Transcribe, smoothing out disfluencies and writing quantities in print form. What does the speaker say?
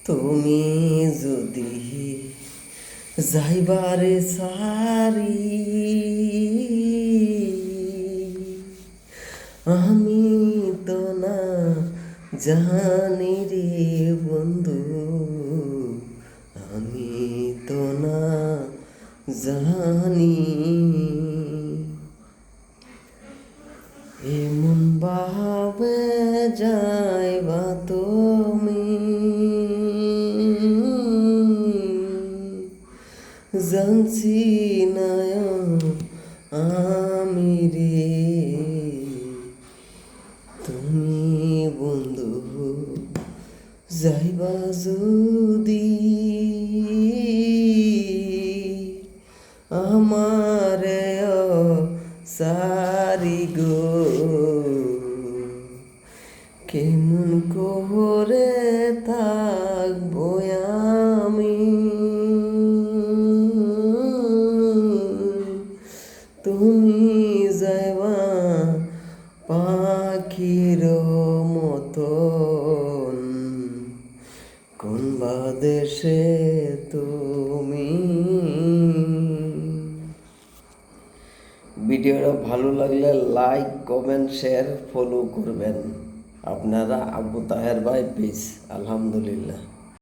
তুমি যদি যাইবারে সারি, আমি তো না জানি রে বন্ধু, আমি তো না জানি। এমন ভাবে যাইবা তুমি, জানছি না আমি রে। তুমি বন্ধু যাইবা যদি, আমারে সারি গো, কেমন করে থাকবো আমি। তুমি যাইবা পাখির মতন, কোন বা দেশে তুমি। ভিডিওটা ভালো লাগলে লাইক, কমেন্ট, শেয়ার, ফলো করবেন। আপনারা আবু তাহের ভাই, পিস। আলহামদুলিল্লাহ।